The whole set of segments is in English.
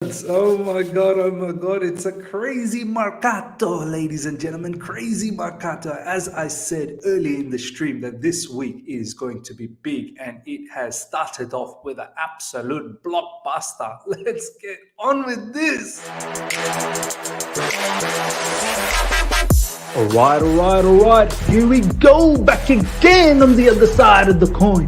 Oh my God, it's a crazy mercato, ladies and gentlemen, crazy mercato. As I said earlier in the stream, that this week is going to be big and it has started off with an absolute blockbuster. Let's get on with this. All right. Here we go, back again on the other side of the coin.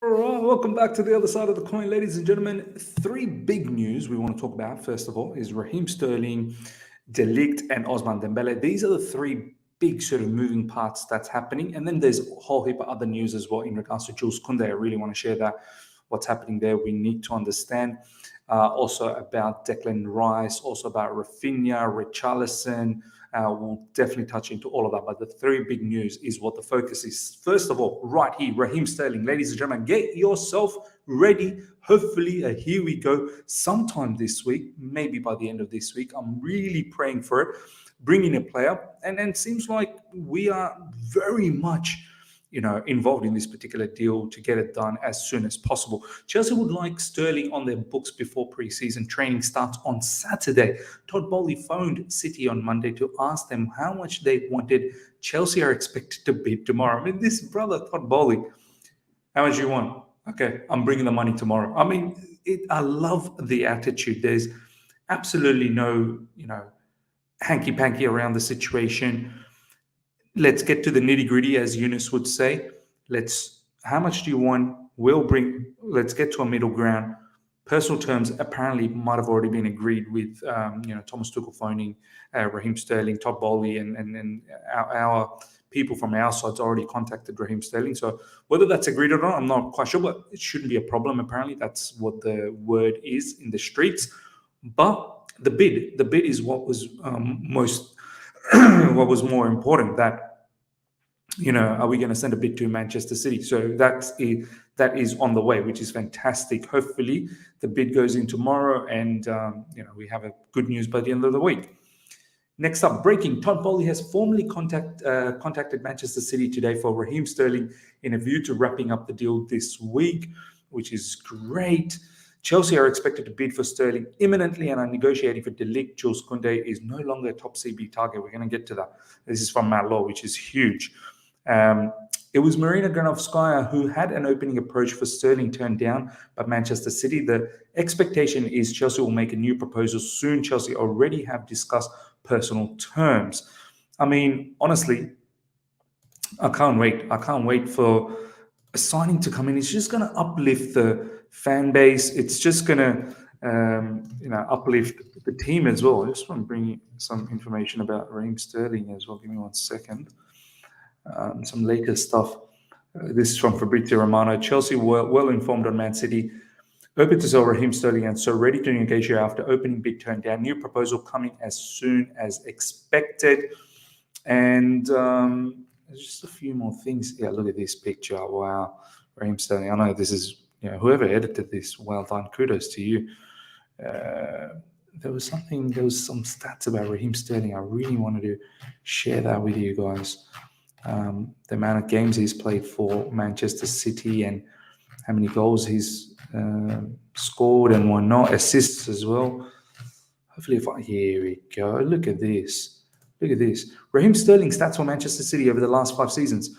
All right, welcome back to the other side of the coin, ladies and gentlemen. Three big news we want to talk about. First of all, is Raheem Sterling, De Ligt, and Ousmane Dembele. These are the three big sort of moving parts that's happening. And then there's a whole heap of other news as well in regards to Jules Kounde. I really want to share that. What's happening there, we need to understand. Also about Declan Rice, also about Rafinha, Richarlison. We'll definitely touch into all of that. But the three big news is what the focus is. First of all, right here, Raheem Sterling. Ladies and gentlemen, get yourself ready. Hopefully, here we go. Sometime this week, maybe by the end of this week. I'm really praying for it. Bringing a player. And it seems like we are very much involved in this particular deal to get it done as soon as possible. Chelsea would like Sterling on their books before pre-season training starts on Saturday. Todd Boehly phoned City on Monday to ask them how much they wanted. Chelsea are expected to bid tomorrow. I mean, this brother, Todd Boehly, how much you want? Okay, I'm bringing the money tomorrow. I mean, I love the attitude. There's absolutely no, hanky-panky around the situation. Let's get to the nitty-gritty, as Eunice would say. How much do you want? Let's get to a middle ground. Personal terms apparently might have already been agreed with, Thomas Tuchel phoning Raheem Sterling, Todd Boehly, and our people from our side's already contacted Raheem Sterling. So whether that's agreed or not, I'm not quite sure, but it shouldn't be a problem. Apparently, that's what the word is in the streets. But the bid is what was what was more important, that are we going to send a bid to Manchester City? So that is on the way, which is fantastic. Hopefully the bid goes in tomorrow and we have a good news by the end of the week. Next up, breaking. Todd Boehly has formally contacted Manchester City today for Raheem Sterling in a view to wrapping up the deal this week, which is great. Chelsea are expected to bid for Sterling imminently and are negotiating for De Ligt. Jules Kounde is no longer a top CB target. We're going to get to that. This is from Matt Law, which is huge. It was Marina Granovskaya who had an opening approach for Sterling turned down by Manchester City. The expectation is Chelsea will make a new proposal soon. Chelsea already have discussed personal terms. I mean, honestly, I can't wait. I can't wait for a signing to come in. It's just going to uplift the fan base. It's just going to, uplift the team as well. I just want to bring you some information about Raheem Sterling as well. Give me 1 second. Some latest stuff. This is from Fabrizio Romano. Chelsea were well informed on Man City. Open to sell Raheem Sterling and so ready to negotiate after opening bid turned down. New proposal coming as soon as expected. And there's just a few more things. Yeah, look at this picture. Wow. Raheem Sterling. I know this is, whoever edited this, well done. Kudos to you. There was some stats about Raheem Sterling. I really wanted to share that with you guys. The amount of games he's played for Manchester City and how many goals he's scored and whatnot, assists as well. Hopefully, here we go. Look at this. Raheem Sterling stats for Manchester City over the last 5 seasons.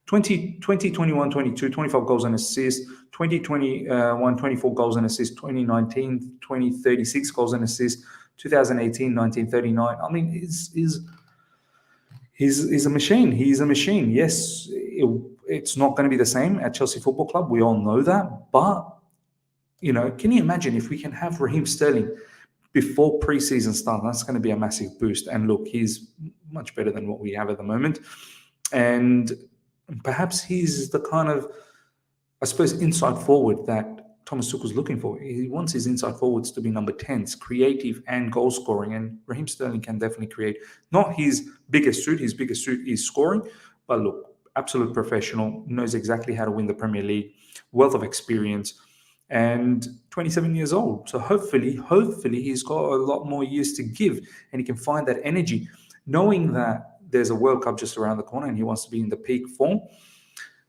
21, 22, 25 goals and assists. 2021, 24 goals and assists. 2019, 36 goals and assists. 2018, 19, 39. I mean, He's a machine. He's a machine. Yes, it's not going to be the same at Chelsea Football Club. We all know that. But, can you imagine if we can have Raheem Sterling before preseason starts? That's going to be a massive boost. And look, he's much better than what we have at the moment. And perhaps he's the kind of, I suppose, inside forward that Thomas Tuchel's looking for. He wants his inside forwards to be number 10s, creative and goal scoring. And Raheem Sterling can definitely create. Not his biggest suit. His biggest suit is scoring. But look, absolute professional, knows exactly how to win the Premier League, wealth of experience, and 27 years old. So hopefully he's got a lot more years to give and he can find that energy, knowing that there's a World Cup just around the corner and he wants to be in the peak form.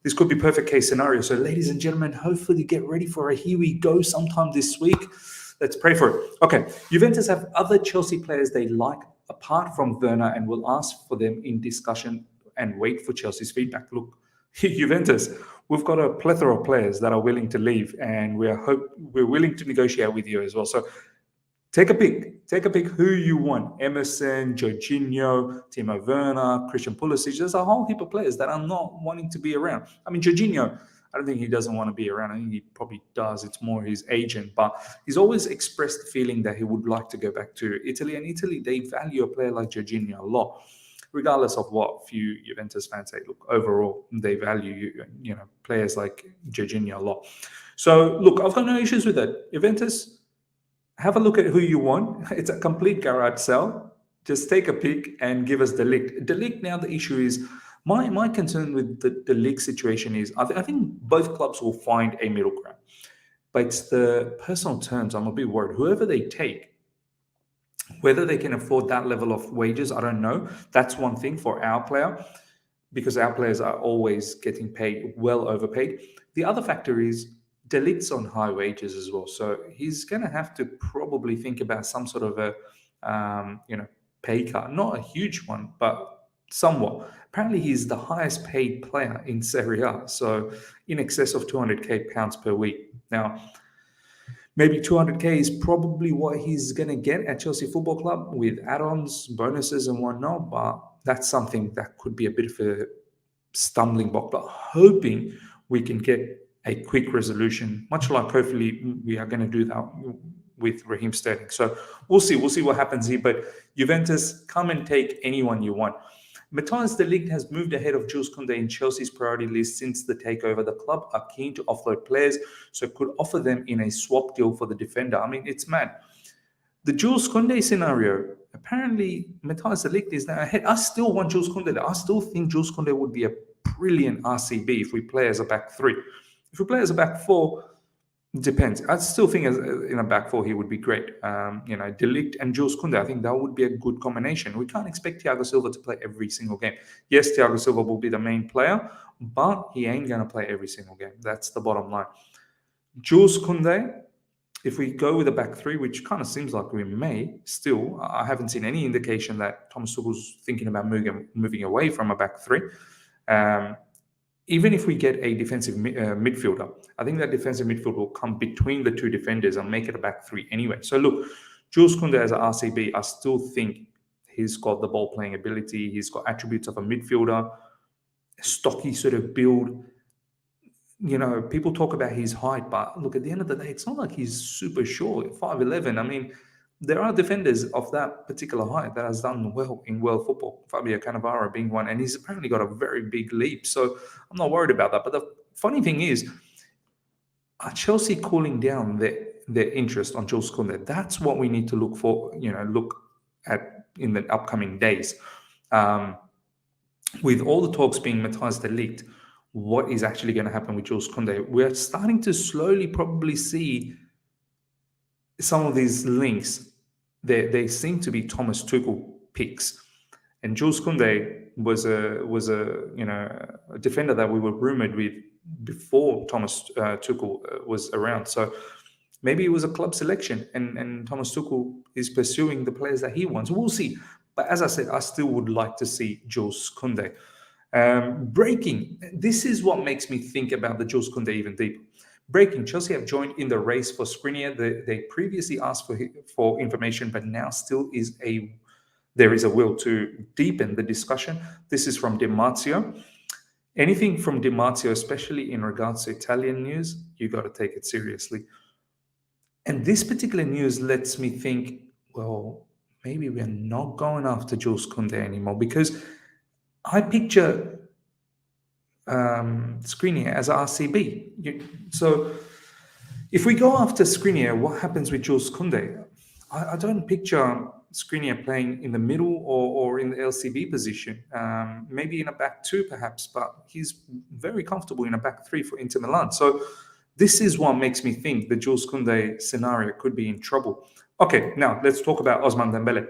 This could be perfect case scenario. So ladies and gentlemen, hopefully get ready for a here we go sometime this week. Let's pray for it. Okay, Juventus have other Chelsea players they like apart from Werner and will ask for them in discussion and wait for Chelsea's feedback. Look, Juventus, we've got a plethora of players that are willing to leave, and we're willing to negotiate with you as well. So take a pick. Take a pick who you want. Emerson, Jorginho, Timo Werner, Christian Pulisic. There's a whole heap of players that are not wanting to be around. I mean, Jorginho, I don't think he doesn't want to be around. I think he probably does. It's more his agent. But he's always expressed the feeling that he would like to go back to Italy. And Italy, they value a player like Jorginho a lot, regardless of what few Juventus fans say. Look, overall, they value players like Jorginho a lot. So, look, I've got no issues with that. Juventus, have a look at who you want. It's a complete garage sale. Just take a pick and give us De Ligt. De Ligt, now the issue is, my concern with the De Ligt situation is, I think both clubs will find a middle ground. But it's the personal terms I'm a bit worried. Whoever they take, whether they can afford that level of wages, I don't know. That's one thing for our player, because our players are always getting paid, well overpaid. The other factor is De Ligt's on high wages as well. So he's going to have to probably think about some sort of a pay cut. Not a huge one, but somewhat. Apparently, he's the highest paid player in Serie A. So in excess of 200k pounds per week. Now, maybe 200k is probably what he's going to get at Chelsea Football Club with add-ons, bonuses and whatnot. But that's something that could be a bit of a stumbling block. But hoping we can get a quick resolution, much like hopefully we are going to do that with Raheem Sterling. So we'll see what happens here. But Juventus, come and take anyone you want. Matthijs de Ligt has moved ahead of Jules Kounde in Chelsea's priority list since the takeover. The club are keen to offload players, so could offer them in a swap deal for the defender. I mean, it's mad. The Jules Kounde scenario, apparently Matthijs de Ligt is now ahead. I still want Jules Kounde. I still think Jules Kounde would be a brilliant RCB if we play as a back three. If we play as a back four, depends. I still think as in a back four he would be great. De Ligt and Jules Kounde, I think that would be a good combination. We can't expect Thiago Silva to play every single game. Yes, Thiago Silva will be the main player, but he ain't going to play every single game. That's the bottom line. Jules Kounde, if we go with a back three, which kind of seems like we may still, I haven't seen any indication that Thomas Tuchel's thinking about moving away from a back three. Even if we get a defensive midfielder, I think that defensive midfielder will come between the two defenders and make it a back three anyway. So look, Jules Kounde as an RCB, I still think he's got the ball playing ability. He's got attributes of a midfielder, stocky sort of build. People talk about his height, but look, at the end of the day, it's not like he's super short, 5'11". I mean, there are defenders of that particular height that has done well in world football, Fabio Cannavaro being one, and he's apparently got a very big leap. So I'm not worried about that. But the funny thing is, are Chelsea cooling down their interest on Jules Kounde? That's what we need to look at in the upcoming days. With all the talks being Matthijs de Ligt, what is actually going to happen with Jules Kounde? We're starting to slowly probably see some of these links. They seem to be Thomas Tuchel picks, and Jules Kounde was a defender that we were rumored with before Thomas Tuchel was around. So maybe it was a club selection, and Thomas Tuchel is pursuing the players that he wants. We'll see. But as I said, I still would like to see Jules Kounde. Breaking. This is what makes me think about the Jules Kounde even deeper. Breaking. Chelsea have joined in the race for Skriniar. They previously asked for information, but now still there is a will to deepen the discussion. This is from Di Marzio. Anything from Di Marzio, especially in regards to Italian news, you got to take it seriously. And this particular news lets me think, well, maybe we're not going after Jules Kounde anymore, because I picture Skriniar as RCB. So if we go after Skriniar, what happens with Jules Kounde? I don't picture Skriniar playing in the middle or in the LCB position. Maybe in a back two perhaps, but he's very comfortable in a back three for Inter Milan. So this is what makes me think the Jules Kounde scenario could be in trouble. Okay, now let's talk about Ousmane Dembele.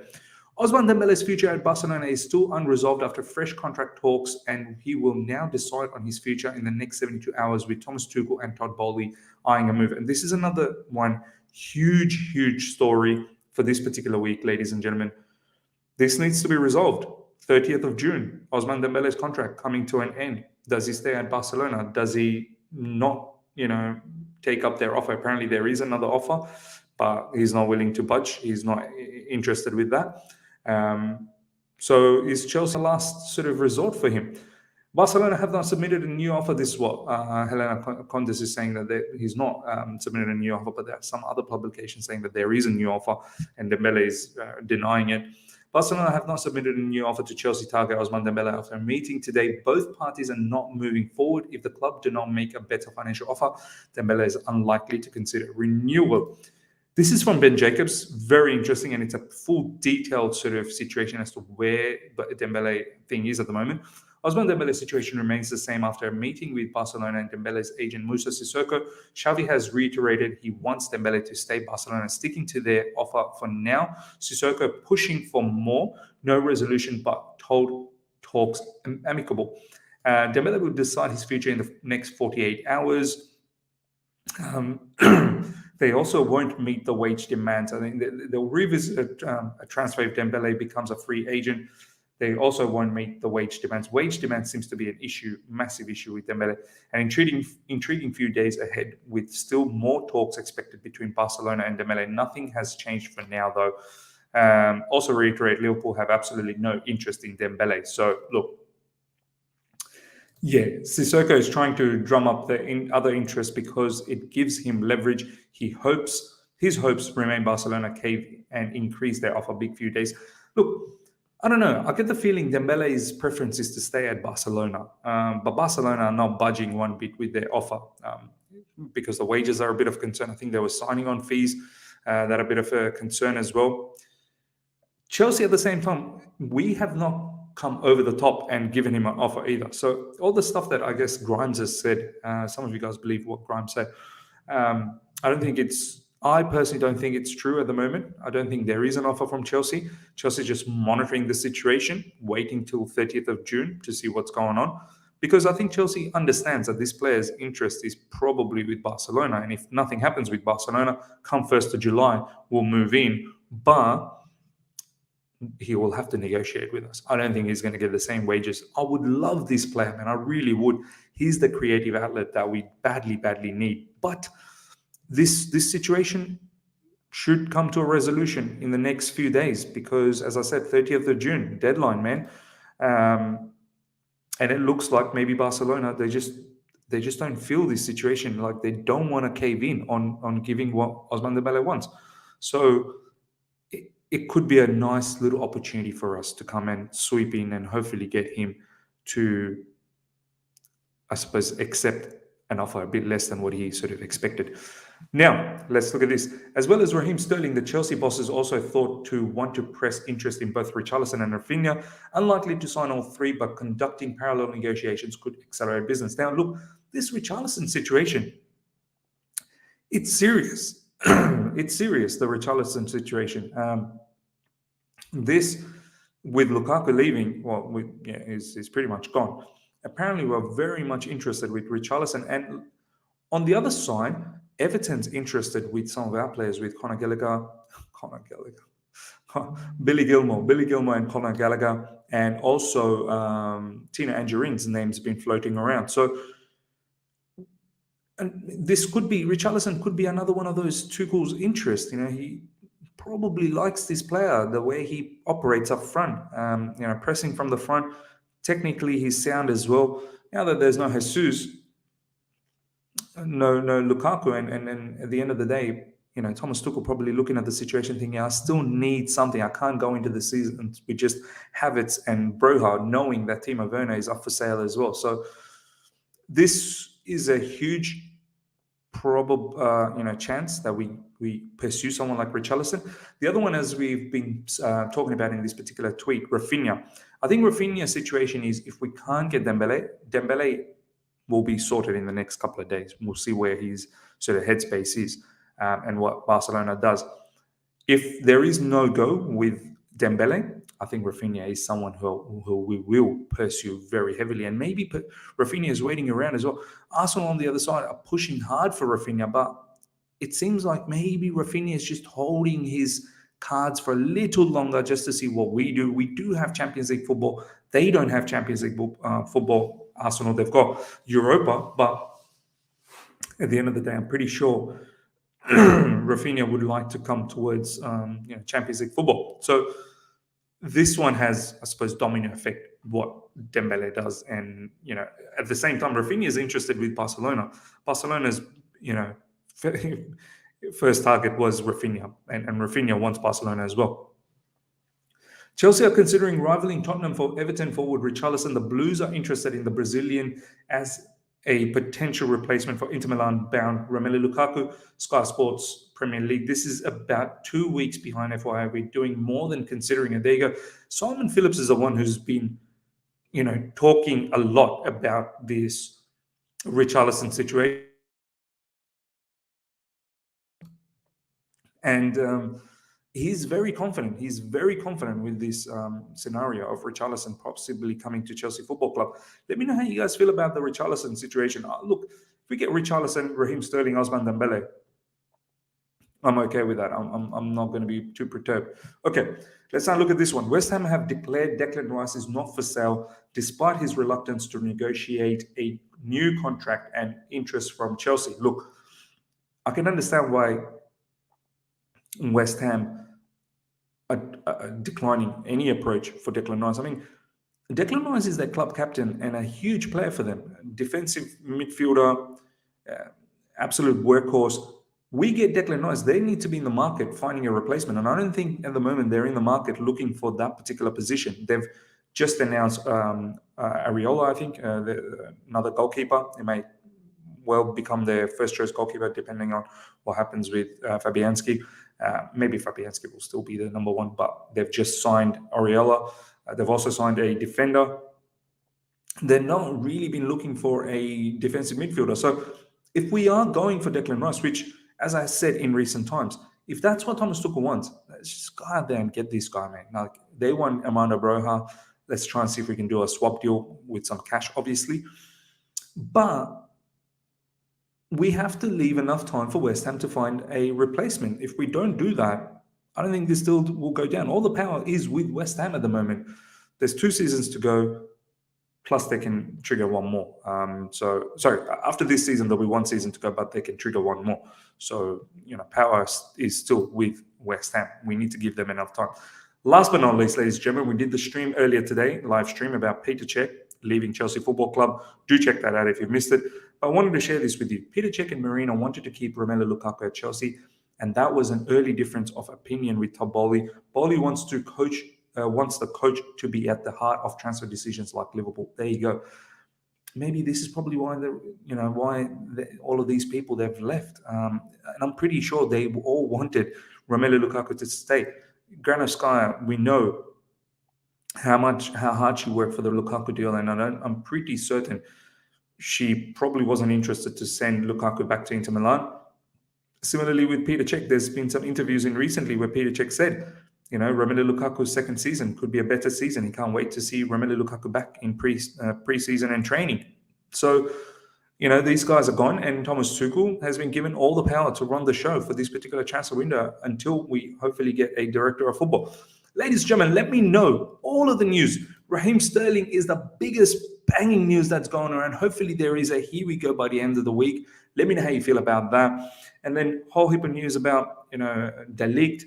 Ousmane Dembele's future at Barcelona is still unresolved after fresh contract talks, and he will now decide on his future in the next 72 hours with Thomas Tuchel and Todd Boehly eyeing a move. And this is another one Huge story for this particular week, ladies and gentlemen. This needs to be resolved. 30th of June, Ousmane Dembele's contract coming to an end. Does he stay at Barcelona? Does he not, take up their offer? Apparently there is another offer, but he's not willing to budge. He's not interested with that. So is Chelsea the last sort of resort for him? Barcelona have not submitted a new offer. This is what Helena Condes is saying, that he's not submitted a new offer, but there are some other publications saying that there is a new offer, and Dembele is denying it. Barcelona have not submitted a new offer to Chelsea target Ousmane Dembele after a meeting today. Both parties are not moving forward. If the club do not make a better financial offer, Dembele is unlikely to consider renewal. This is from Ben Jacobs. Very interesting, and it's a full detailed sort of situation as to where the Dembele thing is at the moment. Ousmane Dembele's situation remains the same after a meeting with Barcelona and Dembele's agent Moussa Sissoko. Xavi has reiterated he wants Dembele to stay. Barcelona sticking to their offer for now. Sissoko pushing for more. No resolution, but told talks amicable. Dembele will decide his future in the next 48 hours. They also won't meet the wage demands. I think they'll revisit a transfer if Dembele becomes a free agent. They also won't meet the wage demands. Wage demand seems to be an issue, massive issue with Dembele. An intriguing few days ahead with still more talks expected between Barcelona and Dembele. Nothing has changed for now, though. Also reiterate, Liverpool have absolutely no interest in Dembele. So, look, yeah, Sissoko is trying to drum up the other interest because it gives him leverage. His hopes remain Barcelona cave and increase their offer big few days. Look, I don't know. I get the feeling Dembele's preference is to stay at Barcelona, but Barcelona are not budging one bit with their offer because the wages are a bit of concern. I think there were signing on fees that are a bit of a concern as well. Chelsea at the same time, we have not come over the top and given him an offer either. So all the stuff that I guess Grimes has said, some of you guys believe what Grimes said. I personally don't think it's true at the moment. I don't think there is an offer from Chelsea. Chelsea is just monitoring the situation, waiting till 30th of June to see what's going on. Because I think Chelsea understands that this player's interest is probably with Barcelona. And if nothing happens with Barcelona, come 1st of July, we'll move in. But he will have to negotiate with us. I don't think he's going to get the same wages. I would love this player, man. I really would. He's the creative outlet that we badly need. But this situation should come to a resolution in the next few days because, as I said, 30th of June, deadline, man. And it looks like maybe Barcelona, they just don't feel this situation. Like they don't want to cave in on giving what Ousmane Dembele wants. So it could be a nice little opportunity for us to come and sweep in and hopefully get him to, I suppose, accept an offer a bit less than what he sort of expected. Now, let's look at this. As well as Raheem Sterling, the Chelsea bosses also thought to want to press interest in both Richarlison and Rafinha. Unlikely to sign all three, but conducting parallel negotiations could accelerate business. Now, look, this Richarlison situation, it's serious. It's serious, the Richarlison situation. This, with Lukaku leaving, is pretty much gone. Apparently, we're very much interested with Richarlison. And on the other side, Everton's interested with some of our players, with Billy Gilmore and Conor Gallagher, and also Tino Angerin's name's been floating around. So, and this could be, Richarlison could be another one of those Tuchel's interests. He probably likes this player, the way he operates up front, pressing from the front. Technically, he's sound as well. Now that there's no Jesus, no Lukaku, and at the end of the day, Thomas Tuchel probably looking at the situation thinking, I still need something. I can't go into the season with just Havertz and Broha, knowing that Timo Werner is up for sale as well. So this is a huge probable chance that we pursue someone like Richarlison. The other one, as we've been talking about in this particular tweet, Rafinha. I think Rafinha's situation is, if we can't get Dembele will be sorted in the next couple of days. We'll see where his sort of headspace is and what Barcelona does. If there is no go with Dembele, I think Rafinha is someone who we will pursue very heavily. And maybe Rafinha is waiting around as well. Arsenal on the other side are pushing hard for Rafinha, but it seems like maybe Rafinha is just holding his cards for a little longer just to see what we do. We do have Champions League football. They don't have Champions League football. Arsenal, they've got Europa, but at the end of the day, I'm pretty sure Rafinha would like to come towards Champions League football. So this one has, I suppose, domino effect what Dembele does, and at the same time, Rafinha is interested with Barcelona. Barcelona's first target was Rafinha, and Rafinha wants Barcelona as well. Chelsea are considering rivaling Tottenham for Everton forward Richarlison. The Blues are interested in the Brazilian as a potential replacement for Inter Milan-bound Romelu Lukaku. Sky Sports Premier League. This is about 2 weeks behind FYI. We're doing more than considering it. There you go. Simon Phillips is the one who's been, talking a lot about this Richarlison situation. And he's very confident. He's very confident with this scenario of Richarlison possibly coming to Chelsea Football Club. Let me know how you guys feel about the Richarlison situation. Look, if we get Richarlison, Raheem Sterling, Ousmane Dembele, I'm okay with that. I'm not going to be too perturbed. Okay, let's now look at this one. West Ham have declared Declan Rice is not for sale, despite his reluctance to negotiate a new contract and interest from Chelsea. Look, I can understand why West Ham are declining any approach for Declan Rice. I mean, Declan Rice is their club captain and a huge player for them. Defensive midfielder, absolute workhorse. We get Declan Rice. They need to be in the market finding a replacement. And I don't think at the moment they're in the market looking for that particular position. They've just announced Areola, I think, another goalkeeper. It may well become their first choice goalkeeper, depending on what happens with Fabianski. Maybe Fabianski will still be the number one, but they've just signed Areola. They've also signed a defender. They've not really been looking for a defensive midfielder. So if we are going for Declan Rice, which, as I said in recent times, if that's what Thomas Tuchel wants, let's just go out there and get this guy, man. Now, they want Armando Broja. Let's try and see if we can do a swap deal with some cash, obviously. But we have to leave enough time for West Ham to find a replacement. If we don't do that, I don't think this deal will go down. All the power is with West Ham at the moment. There's 2 seasons to go, plus they can trigger one more. After this season, there'll be 1 season to go, but they can trigger one more. So, power is still with West Ham. We need to give them enough time. Last but not least, ladies and gentlemen, we did the stream earlier today, live stream about Peter Cech leaving Chelsea Football Club. Do check that out if you've missed it. But I wanted to share this with you. Peter Cech and Marino wanted to keep Romelu Lukaku at Chelsea, and that was an early difference of opinion with Todd Boehly. Boehly wants the coach to be at the heart of transfer decisions like Liverpool. There you go. Maybe this is probably why all of these people they've left. And I'm pretty sure they all wanted Romelu Lukaku to stay. Granovskaya, we know how hard she worked for the Lukaku deal, and I'm pretty certain she probably wasn't interested to send Lukaku back to Inter Milan. Similarly with Peter Cech, there's been some interviews recently where Peter Cech said, Romelu Lukaku's second season could be a better season. He can't wait to see Romelu Lukaku back in pre-season and training. So, these guys are gone, and Thomas Tuchel has been given all the power to run the show for this particular transfer window until we hopefully get a director of football. Ladies and gentlemen, let me know all of the news. Raheem Sterling is the biggest banging news that's going around. Hopefully there is a here we go by the end of the week. Let me know how you feel about that. And then whole heap of news about, De Ligt.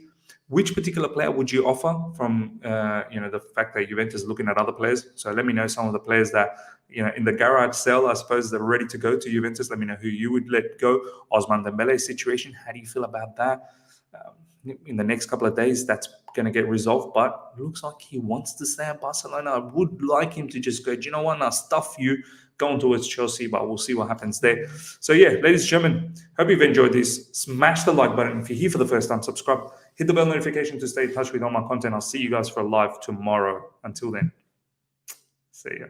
Which particular player would you offer from, the fact that Juventus is looking at other players? So let me know some of the players that, in the garage sale, I suppose they're ready to go to Juventus. Let me know who you would let go. Ousmane Dembele situation. How do you feel about that? In the next couple of days, that's going to get resolved, but it looks like he wants to stay at Barcelona. I would like him to just go, do you know what, now stuff you, going towards Chelsea, but we'll see what happens there. So yeah, ladies and gentlemen, hope you've enjoyed this. Smash the like button. If you're here for the first time, subscribe. Hit the bell notification to stay in touch with all my content. I'll see you guys for a live tomorrow. Until then, see ya.